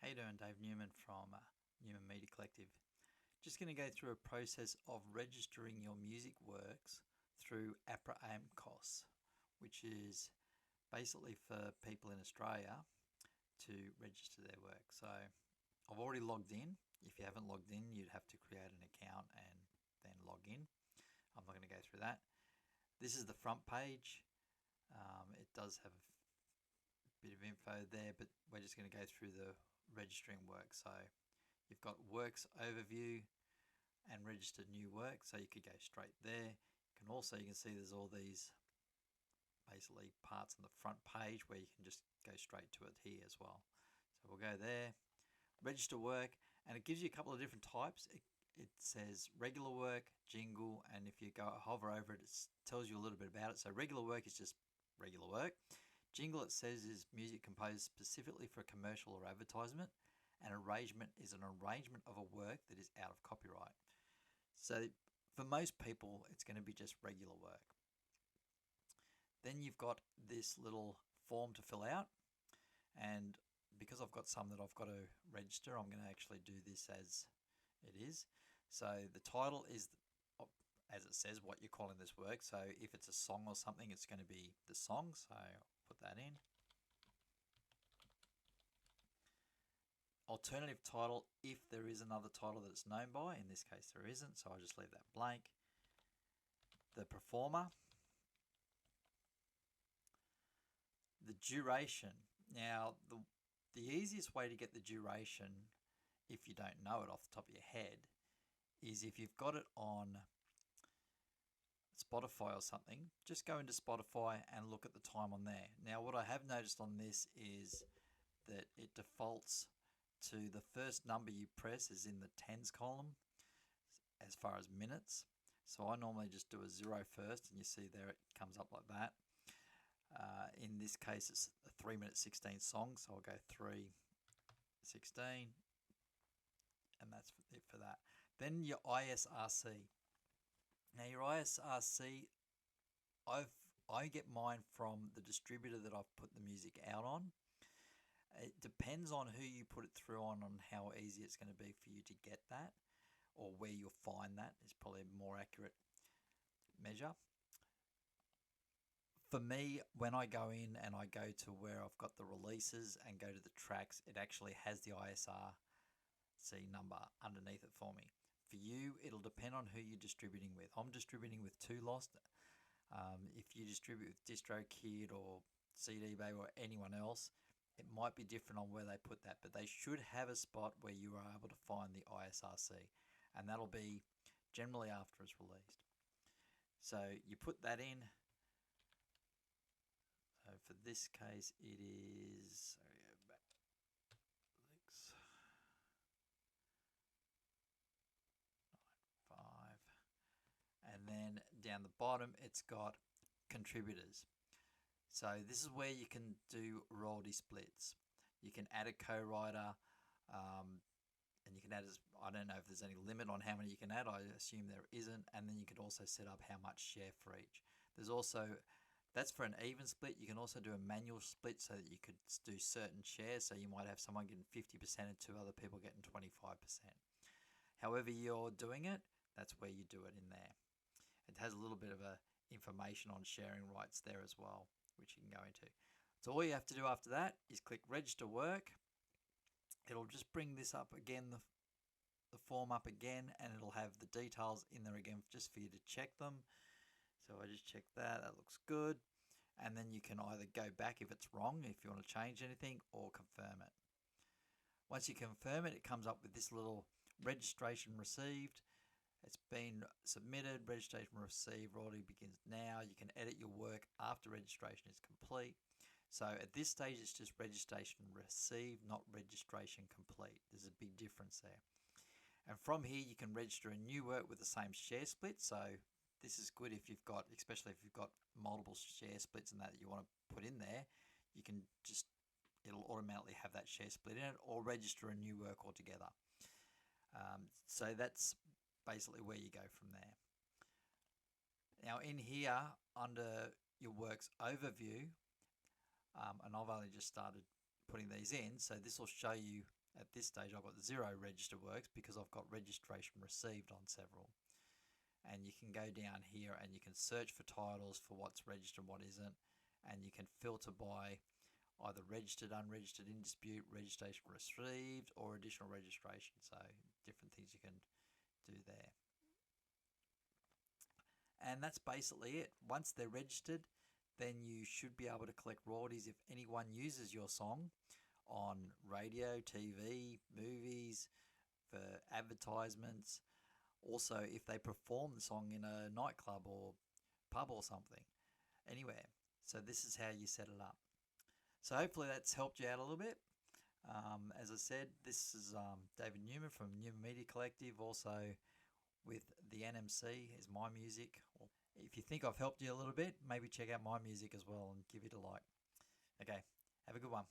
How you doing? Dave Newman from Newman Media Collective. Just going to go through a process of registering your music works through APRA AMCOS, which is basically for people in Australia to register their work. So I've already logged in. If you haven't logged in, you'd have to create an account and then log in. I'm not going to go through that. This is the front page. It does have a bit of info there, but we're just going to go through the registering work. So you've got works overview and registered new work, so you could go straight there. You can see there's all these basically parts on the front page where you can just go straight to it here as well. So we'll go there, register work, and it gives you a couple of different types. It says regular work, jingle, and if you go hover over it, it tells you a little bit about it. So regular work is just regular work. Jingle, it says, is music composed specifically for a commercial or advertisement. An arrangement is an arrangement of a work that is out of copyright. So for most people, it's going to be just regular work. Then you've got this little form to fill out, and because I've got some that I've got to register, I'm going to actually do this as it is. So the title is, as it says, what you're calling this work. So if it's a song or something, it's going to be the song. So I'll put that in. Alternative title, if there is another title that it's known by. In this case there isn't, so I'll just leave that blank. The performer. The duration. Now the easiest way to get the duration, if you don't know it off the top of your head, is if you've got it on Spotify or something, just go into Spotify and look at the time on there. Now what I have noticed on this is that it defaults to the first number you press is in the tens column as far as minutes. So I normally just do a 0 first, and you see there it comes up like that. In this case it's a 3 minute 16 song, so I'll go 3:16, and that's it for that. Then your ISRC. Now your ISRC, I get mine from the distributor that I've put the music out on. It depends on who you put it through on how easy it's going to be for you to get that, or where you'll find that is probably a more accurate measure. For me, when I go in and I go to where I've got the releases and go to the tracks, it actually has the ISRC number underneath it for me. For you, it'll depend on who you're distributing with. I'm distributing with 2Lost. If you distribute with DistroKid or CD Baby or anyone else, it might be different on where they put that, but they should have a spot where you are able to find the ISRC, and that'll be generally after it's released. So you put that in. So for this case, it is, and then down the bottom it's got contributors. So this is where you can do royalty splits. You can add a co-writer, and you can add, I don't know if there's any limit on how many you can add, I assume there isn't, and then you can also set up how much share for each. There's also, that's for an even split. You can also do a manual split so that you could do certain shares, so you might have someone getting 50% and two other people getting 25%. However you're doing it, that's where you do it in there. It has a little bit of a information on sharing rights there as well, which you can go into. So all you have to do after that is click register work. It'll just bring this up again, the form up again, and it'll have the details in there again just for you to check them. So I just checked that looks good. And then you can either go back if it's wrong, if you want to change anything, or confirm it. Once you confirm it, it comes up with this little registration received. It's been submitted, registration received, royalty begins now. You can edit your work after registration is complete. So at this stage, it's just registration received, not registration complete. There's a big difference there. And from here, you can register a new work with the same share split. So this is good if you've got, especially if you've got multiple share splits and that you want to put in there, you can just, it'll automatically have that share split in it, or register a new work altogether. So that's basically where you go from there. Now in here, under your works overview, and I've only just started putting these in, so this will show you at this stage I've got 0 registered works because I've got registration received on several. And you can go down here and you can search for titles for what's registered and what isn't, and you can filter by either registered, unregistered, in dispute, registration received, or additional registration. So different things you can do there. And that's basically it. Once they're registered, then you should be able to collect royalties if anyone uses your song on radio, TV, movies, for advertisements. Also, if they perform the song in a nightclub or pub or something, anywhere. So this is how you set it up. So hopefully that's helped you out a little bit. As I said, this is David Newman from Newman Media Collective. Also with the NMC is My Music. If you think I've helped you a little bit, maybe check out My Music as well and give it a like. Okay, have a good one.